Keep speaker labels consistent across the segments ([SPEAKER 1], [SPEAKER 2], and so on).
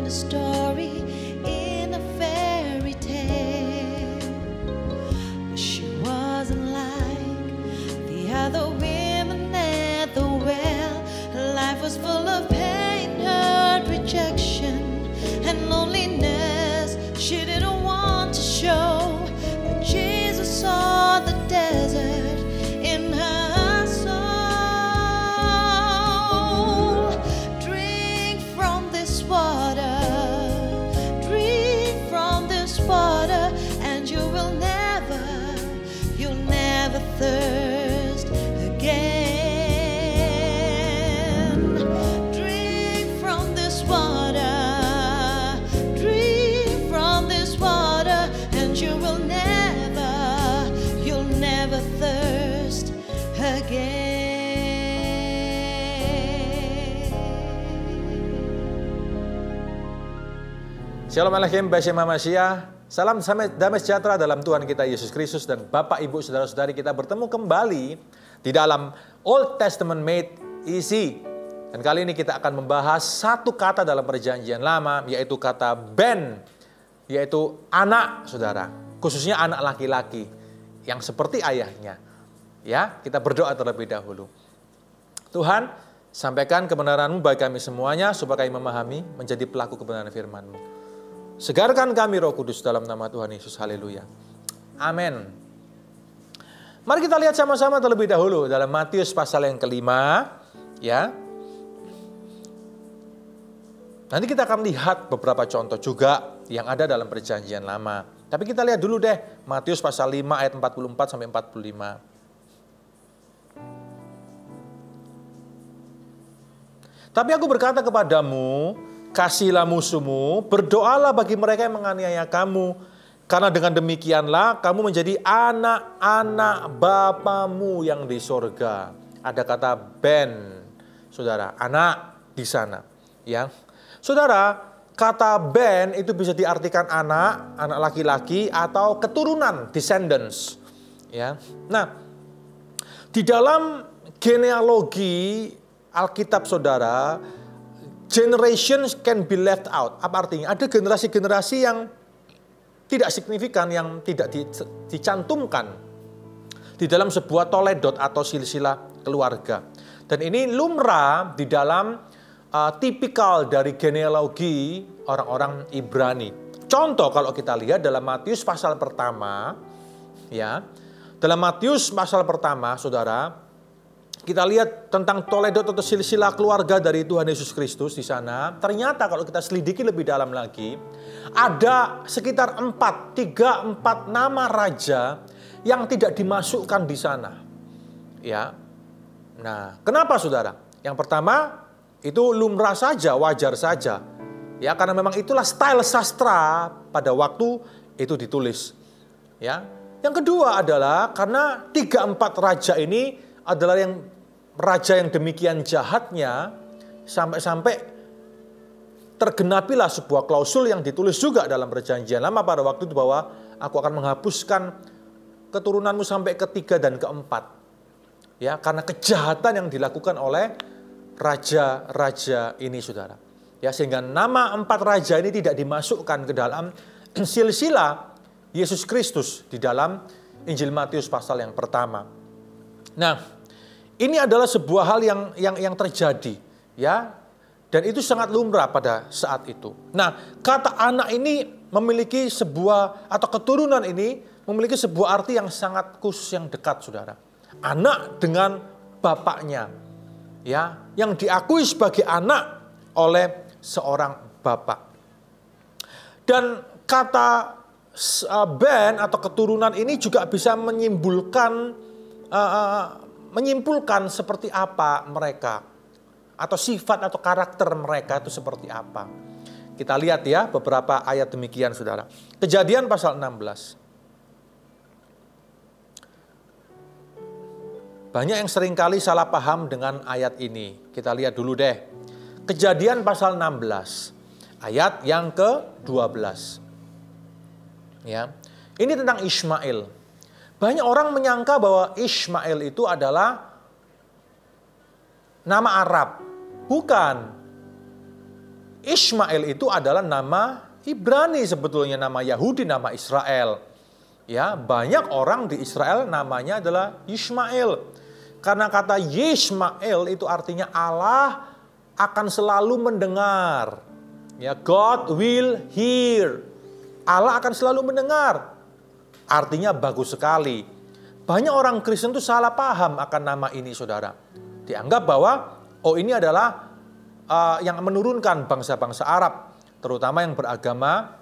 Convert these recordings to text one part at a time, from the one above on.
[SPEAKER 1] Story in a fairy tale. She wasn't like the other women at the well. Her life was full of pain, hurt, rejection, and loneliness she didn't want to show. But Jesus saw the desert in her soul. Drink from this water, water, and you'll never thirst again. Drink from this water, and you'll never thirst again.
[SPEAKER 2] Shalom Aleichem, B'Shem HaMashiach. Salam damai sejahtera dalam Tuhan kita Yesus Kristus, dan Bapak, Ibu, Saudara-saudari, kita bertemu kembali di dalam Old Testament Made Easy. Dan kali ini kita akan membahas satu kata dalam Perjanjian Lama, yaitu kata ben, yaitu anak, saudara. Khususnya anak laki-laki yang seperti ayahnya. Ya, kita berdoa terlebih dahulu. Tuhan, sampaikan kebenaran-Mu bagi kami semuanya, supaya kami memahami, menjadi pelaku kebenaran firman-Mu. Segarkan kami Roh Kudus dalam nama Tuhan Yesus. Haleluya. Amin. Mari kita lihat sama-sama terlebih dahulu dalam Matius pasal yang kelima. Ya. Nanti kita akan lihat beberapa contoh juga yang ada dalam Perjanjian Lama. Tapi kita lihat dulu deh Matius pasal 5 ayat 44 sampai 45. Tapi aku berkata kepadamu, kasihilah musuhmu, berdoalah bagi mereka yang menganiaya kamu, karena dengan demikianlah kamu menjadi anak-anak Bapamu yang di sorga. Ada kata ben, saudara, anak di sana. Ya, saudara, kata ben itu bisa diartikan anak, anak laki-laki, atau keturunan, descendants. Ya, nah, di dalam genealogi Alkitab, saudara, generations can be left out. Apa artinya? Ada generasi-generasi yang tidak signifikan, yang tidak dicantumkan di dalam sebuah toledot atau silsilah keluarga. Dan ini lumrah di dalam tipikal dari genealogi orang-orang Ibrani. Contoh kalau kita lihat dalam Matius pasal pertama, ya, dalam Matius pasal pertama, saudara, kita lihat tentang toledot atau silsilah keluarga dari Tuhan Yesus Kristus di sana. Ternyata kalau kita selidiki lebih dalam lagi, ada sekitar 3-4 nama raja yang tidak dimasukkan di sana. Ya. Nah, kenapa saudara? Yang pertama, itu lumrah saja, wajar saja. Ya, karena memang itulah style sastra pada waktu itu ditulis. Ya. Yang kedua adalah karena 3-4 raja ini adalah raja yang demikian jahatnya, sampai-sampai tergenapilah sebuah klausul yang ditulis juga dalam Perjanjian Lama pada waktu itu, bahwa aku akan menghapuskan keturunanmu sampai ke-3 dan ke-4. Ya, karena kejahatan yang dilakukan oleh raja-raja ini, saudara. Ya, sehingga nama 4 raja ini tidak dimasukkan ke dalam silsilah Yesus Kristus di dalam Injil Matius pasal yang pertama. Nah, ini adalah sebuah hal yang terjadi, ya, dan itu sangat lumrah pada saat itu. Nah, kata anak ini memiliki sebuah, atau keturunan ini memiliki sebuah arti yang sangat khusus, yang dekat, saudara. Anak dengan bapaknya, ya, yang diakui sebagai anak oleh seorang bapak. Dan kata ben atau keturunan ini juga bisa menyimpulkan seperti apa mereka, atau sifat atau karakter mereka itu seperti apa. Kita lihat ya beberapa ayat demikian, saudara. Kejadian pasal 16. Banyak yang seringkali salah paham dengan ayat ini. Kita lihat dulu deh. Kejadian pasal 16 ayat yang ke-12. Ya. Ini tentang Ismail. Banyak orang menyangka bahwa Ismail itu adalah nama Arab. Bukan. Ismail itu adalah nama Ibrani sebetulnya, nama Yahudi, nama Israel. Ya, banyak orang di Israel namanya adalah Ismail. Karena kata Yismael itu artinya Allah akan selalu mendengar. Ya, God will hear. Allah akan selalu mendengar. Artinya bagus sekali. Banyak orang Kristen itu salah paham akan nama ini, saudara. Dianggap bahwa ini adalah yang menurunkan bangsa-bangsa Arab, terutama yang beragama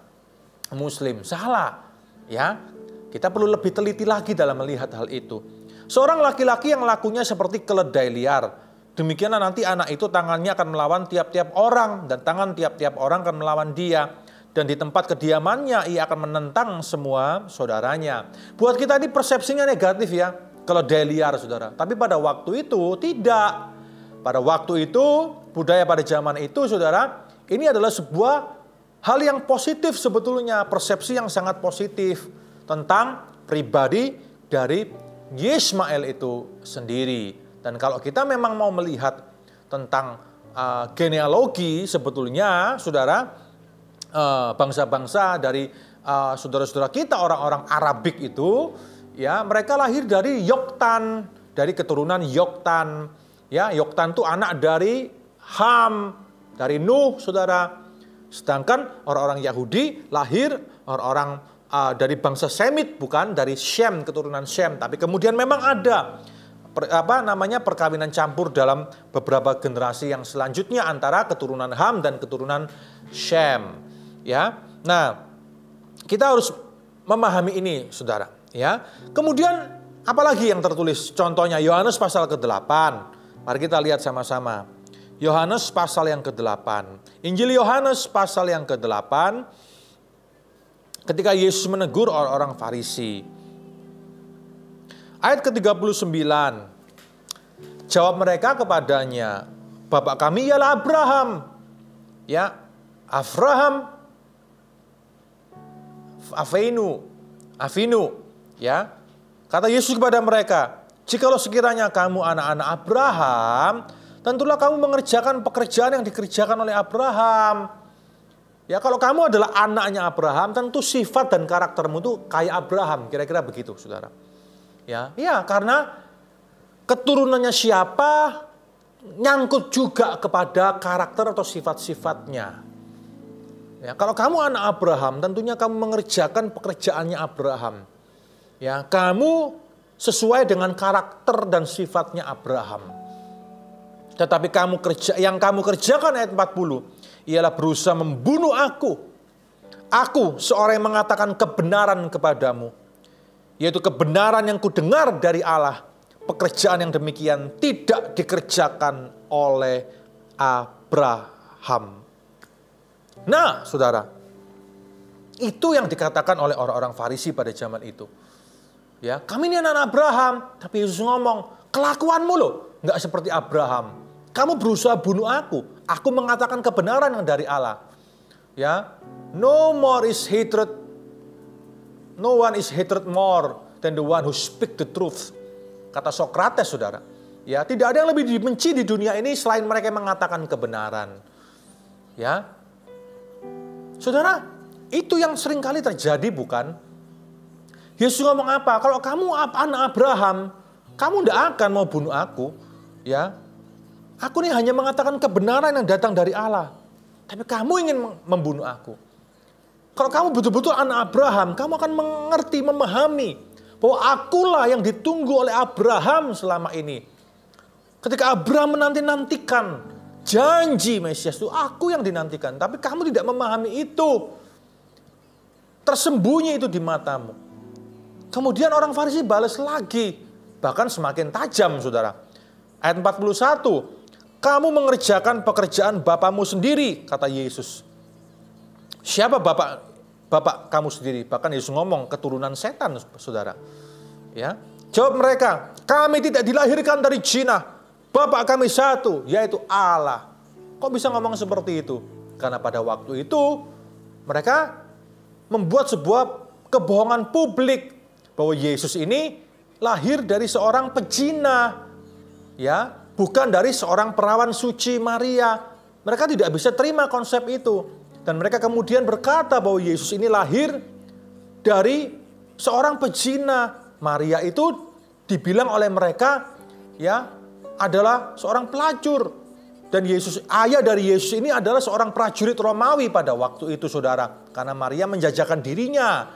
[SPEAKER 2] Muslim. Salah. Ya, kita perlu lebih teliti lagi dalam melihat hal itu. Seorang laki-laki yang lakunya seperti keledai liar. Demikianlah nanti anak itu tangannya akan melawan tiap-tiap orang, dan tangan tiap-tiap orang akan melawan dia. Dan di tempat kediamannya ia akan menentang semua saudaranya. Buat kita ini persepsinya negatif ya, keledai liar, saudara. Tapi pada waktu itu tidak. Pada waktu itu, budaya pada zaman itu, saudara, ini adalah sebuah hal yang positif sebetulnya. Persepsi yang sangat positif tentang pribadi dari Yismael itu sendiri. Dan kalau kita memang mau melihat tentang genealogi sebetulnya, saudara, bangsa-bangsa dari saudara-saudara kita, orang-orang Arabik itu, ya mereka lahir dari Yoktan, dari keturunan Yoktan. Ya, Yoktan itu anak dari Ham, dari Nuh, saudara. Sedangkan orang-orang Yahudi lahir orang-orang dari bangsa Semit, bukan dari Shem, keturunan Shem. Tapi kemudian memang ada perkawinan campur dalam beberapa generasi yang selanjutnya antara keturunan Ham dan keturunan Shem. Ya, nah kita harus memahami ini, saudara. Ya, kemudian apalagi yang tertulis? Contohnya Yohanes pasal ke-8. Mari kita lihat sama-sama. Yohanes pasal yang ke-8. Injil Yohanes pasal yang ke-8. Ketika Yesus menegur orang-orang Farisi. Ayat ke-39. Jawab mereka kepadanya, Bapak kami ialah Abraham. Ya, Abraham, Avinu. Ya, kata Yesus kepada mereka, jikalau sekiranya kamu anak-anak Abraham, tentulah kamu mengerjakan pekerjaan yang dikerjakan oleh Abraham. Ya, kalau kamu adalah anaknya Abraham, tentu sifat dan karaktermu itu kayak Abraham, kira-kira begitu, saudara. Ya, karena keturunannya siapa nyangkut juga kepada karakter atau sifat-sifatnya. Ya, kalau kamu anak Abraham, tentunya kamu mengerjakan pekerjaannya Abraham. Ya, kamu sesuai dengan karakter dan sifatnya Abraham. Tetapi yang kamu kerjakan ayat 40 ialah berusaha membunuh aku. Aku seorang yang mengatakan kebenaran kepadamu, yaitu kebenaran yang kudengar dari Allah. Pekerjaan yang demikian tidak dikerjakan oleh Abraham. Nah, saudara, itu yang dikatakan oleh orang-orang Farisi pada zaman itu. Ya, kami ini anak Abraham, tapi Yesus ngomong, kelakuanmu loh nggak seperti Abraham. Kamu berusaha bunuh aku. Aku mengatakan kebenaran yang dari Allah. Ya, no one is hated more than the one who speak the truth. Kata Sokrates, saudara. Ya, tidak ada yang lebih dibenci di dunia ini selain mereka yang mengatakan kebenaran. Ya, saudara, itu yang seringkali terjadi, bukan? Yesus ngomong apa? Kalau kamu anak Abraham, kamu tidak akan mau bunuh aku. Ya, aku ini hanya mengatakan kebenaran yang datang dari Allah. Tapi kamu ingin membunuh aku. Kalau kamu betul-betul anak Abraham, kamu akan mengerti, memahami bahwa akulah yang ditunggu oleh Abraham selama ini. Ketika Abraham menanti-nantikan janji Mesias itu, aku yang dinantikan. Tapi kamu tidak memahami itu. Tersembunyi itu di matamu. Kemudian orang Farisi balas lagi. Bahkan semakin tajam, saudara. Ayat 41. Kamu mengerjakan pekerjaan bapamu sendiri, kata Yesus. Siapa bapak kamu sendiri? Bahkan Yesus ngomong keturunan setan, saudara. Ya, jawab mereka, kami tidak dilahirkan dari zina. Bapak kami satu, yaitu Allah. Kok bisa ngomong seperti itu? Karena pada waktu itu mereka membuat sebuah kebohongan publik bahwa Yesus ini lahir dari seorang pezina, ya, bukan dari seorang perawan suci Maria. Mereka tidak bisa terima konsep itu, dan mereka kemudian berkata bahwa Yesus ini lahir dari seorang pezina. Maria itu dibilang oleh mereka, ya, adalah seorang pelacur, dan Yesus, ayah dari Yesus ini adalah seorang prajurit Romawi pada waktu itu, saudara, karena Maria menjajakan dirinya.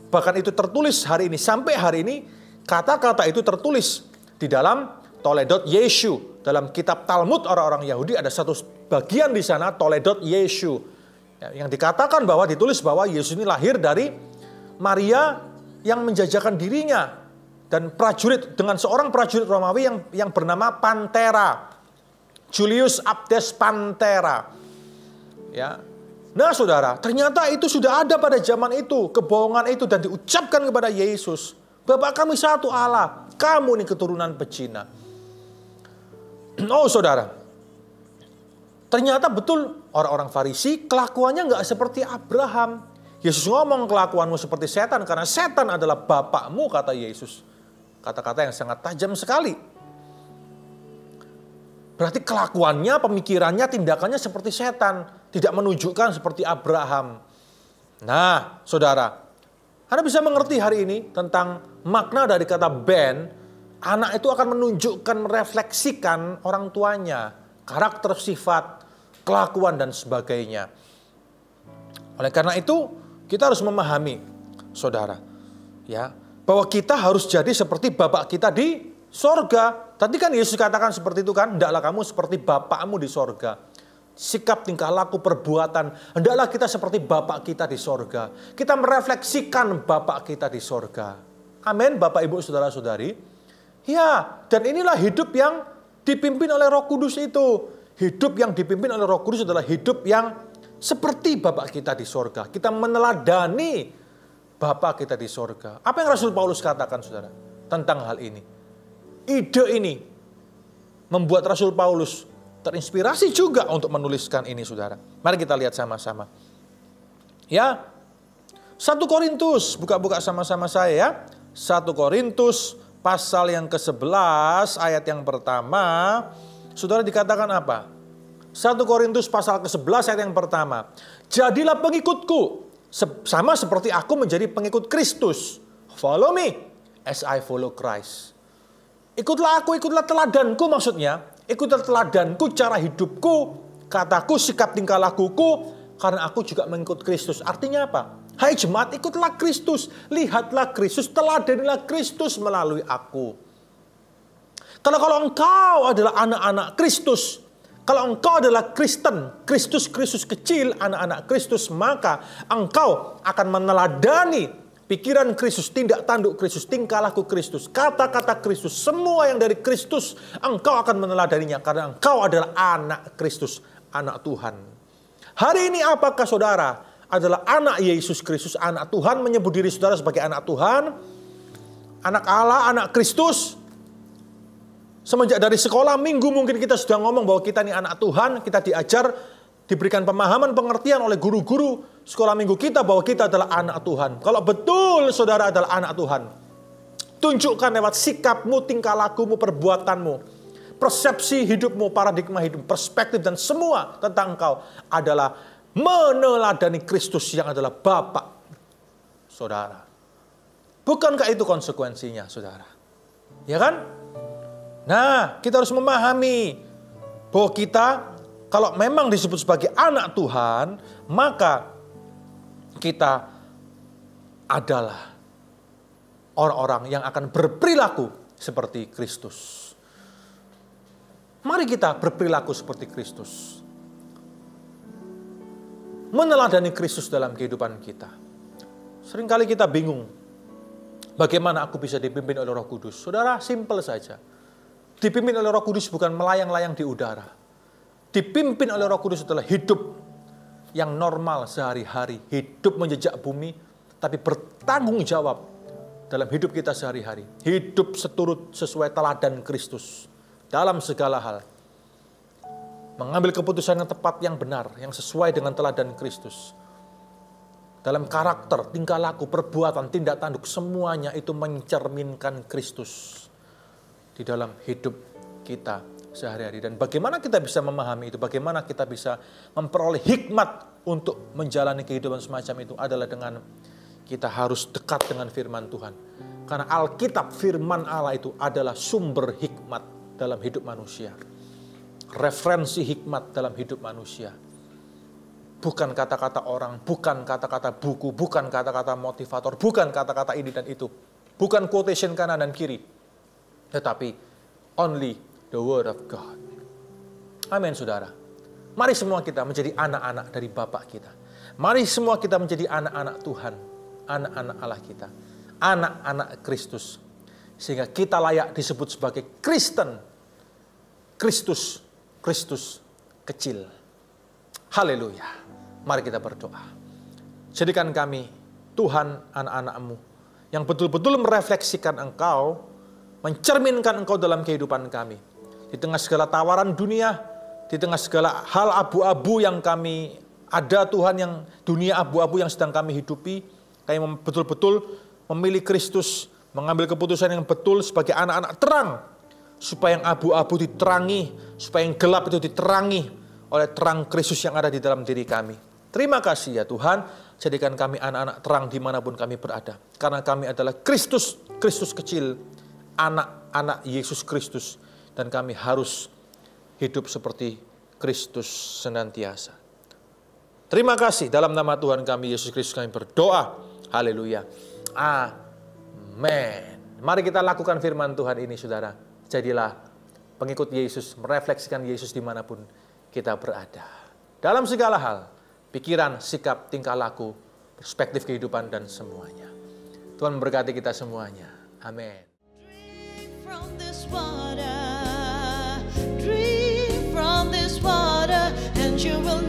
[SPEAKER 2] Bahkan itu tertulis hari ini, sampai hari ini kata-kata itu tertulis di dalam Toledot Yeshu. Dalam kitab Talmud orang-orang Yahudi ada satu bagian di sana, Toledot Yeshu, yang dikatakan bahwa ditulis bahwa Yesus ini lahir dari Maria yang menjajakan dirinya dan prajurit, dengan seorang prajurit Romawi yang bernama Pantera, Julius Abdes Pantera. Ya. Nah, saudara, ternyata itu sudah ada pada zaman itu, kebohongan itu, dan diucapkan kepada Yesus. Bapa kami satu Allah, kamu ini keturunan pezina. Oh, saudara, ternyata betul orang-orang Farisi kelakuannya nggak seperti Abraham. Yesus ngomong kelakuanmu seperti setan karena setan adalah bapakmu, kata Yesus. Kata-kata yang sangat tajam sekali. Berarti kelakuannya, pemikirannya, tindakannya seperti setan. Tidak menunjukkan seperti Abraham. Nah, saudara, Anda bisa mengerti hari ini tentang makna dari kata ben. Anak itu akan menunjukkan, merefleksikan orang tuanya. Karakter, sifat, kelakuan, dan sebagainya. Oleh karena itu, kita harus memahami, saudara, ya, bahwa kita harus jadi seperti Bapak kita di sorga. Tadi kan Yesus katakan seperti itu kan, hendaklah kamu seperti Bapakmu di sorga. Sikap, tingkah laku, perbuatan, hendaklah kita seperti Bapak kita di sorga. Kita merefleksikan Bapak kita di sorga. Amin, Bapak, Ibu, Saudara-saudari. Ya, dan inilah hidup yang dipimpin oleh Roh Kudus itu. Hidup yang dipimpin oleh Roh Kudus adalah hidup yang seperti Bapak kita di sorga. Kita meneladani Bapak kita di sorga. Apa yang Rasul Paulus katakan, saudara, tentang hal ini? Ide ini membuat Rasul Paulus terinspirasi juga untuk menuliskan ini, saudara. Mari kita lihat sama-sama. Ya, 1 Korintus, buka-buka sama-sama saya ya. 1 Korintus pasal yang ke-11 ayat yang pertama. Saudara, dikatakan apa? 1 Korintus pasal ke-11 ayat yang pertama. Jadilah pengikutku, sama seperti aku menjadi pengikut Kristus. Follow me as I follow Christ. Ikutlah aku, ikutlah teladanku, maksudnya. Ikutlah teladanku, cara hidupku, kataku, sikap tingkah lakuku, karena aku juga mengikut Kristus. Artinya apa? Hai jemaat, ikutlah Kristus. Lihatlah Kristus, teladanilah Kristus melalui aku. Karena kalau engkau adalah anak-anak Kristus, kalau engkau adalah Kristen, Kristus kecil, anak-anak Kristus, maka engkau akan meneladani pikiran Kristus, tindak tanduk Kristus, tingkah laku Kristus, kata-kata Kristus, semua yang dari Kristus, engkau akan meneladaninya karena engkau adalah anak Kristus, anak Tuhan. Hari ini apakah saudara adalah anak Yesus Kristus, anak Tuhan, menyebut diri saudara sebagai anak Tuhan, anak Allah, anak Kristus? Semenjak dari sekolah minggu mungkin kita sudah ngomong bahwa kita ini anak Tuhan, kita diajar, diberikan pemahaman, pengertian oleh guru-guru sekolah minggu kita bahwa kita adalah anak Tuhan. Kalau betul saudara adalah anak Tuhan, tunjukkan lewat sikapmu, tingkah lakumu, perbuatanmu, persepsi hidupmu, paradigma hidup, perspektif dan semua tentang engkau adalah meneladani Kristus yang adalah Bapa saudara. Bukankah itu konsekuensinya, saudara? Ya kan? Nah, kita harus memahami bahwa kita kalau memang disebut sebagai anak Tuhan, maka kita adalah orang-orang yang akan berperilaku seperti Kristus. Mari kita berperilaku seperti Kristus. Meneladani Kristus dalam kehidupan kita. Seringkali kita bingung, bagaimana aku bisa dipimpin oleh Roh Kudus? Saudara, simpel saja. Dipimpin oleh Roh Kudus bukan melayang-layang di udara. Dipimpin oleh Roh Kudus adalah hidup yang normal sehari-hari. Hidup menjejak bumi, tapi bertanggung jawab dalam hidup kita sehari-hari. Hidup seturut sesuai teladan Kristus dalam segala hal. mengambil keputusan yang tepat, yang benar, yang sesuai dengan teladan Kristus. Dalam karakter, tingkah laku, perbuatan, tindak tanduk, semuanya itu mencerminkan Kristus di dalam hidup kita sehari-hari. Dan bagaimana kita bisa memahami itu, bagaimana kita bisa memperoleh hikmat untuk menjalani kehidupan semacam itu adalah dengan kita harus dekat dengan firman Tuhan. Karena Alkitab, firman Allah itu adalah sumber hikmat dalam hidup manusia. Referensi hikmat dalam hidup manusia. Bukan kata-kata orang, bukan kata-kata buku, bukan kata-kata motivator, bukan kata-kata ini dan itu. Bukan quotation kanan dan kiri. Tetapi only the word of God. Amin, saudara. Mari semua kita menjadi anak-anak dari Bapa kita. Mari semua kita menjadi anak-anak Tuhan. Anak-anak Allah kita. Anak-anak Kristus. Sehingga kita layak disebut sebagai Kristen. Kristus kecil. Haleluya. Mari kita berdoa. Jadikan kami, Tuhan, anak-anak-Mu, yang betul-betul merefleksikan Engkau, mencerminkan Engkau dalam kehidupan kami. Di tengah segala tawaran dunia, di tengah segala hal abu-abu yang kami ada, Tuhan, yang dunia abu-abu yang sedang kami hidupi, kami betul-betul memilih Kristus, mengambil keputusan yang betul sebagai anak-anak terang, supaya yang abu-abu diterangi, supaya yang gelap itu diterangi oleh terang Kristus yang ada di dalam diri kami. Terima kasih ya Tuhan, jadikan kami anak-anak terang dimanapun kami berada. Karena kami adalah Kristus kecil, anak-anak Yesus Kristus. Dan kami harus hidup seperti Kristus senantiasa. Terima kasih, dalam nama Tuhan kami Yesus Kristus kami berdoa. Haleluya. Amin. Mari kita lakukan firman Tuhan ini, saudara. Jadilah pengikut Yesus, merefleksikan Yesus dimanapun kita berada. Dalam segala hal, pikiran, sikap, tingkah laku, perspektif kehidupan, dan semuanya. Tuhan memberkati kita semuanya. Amin.
[SPEAKER 1] Drink from this water, drink from this water, and you will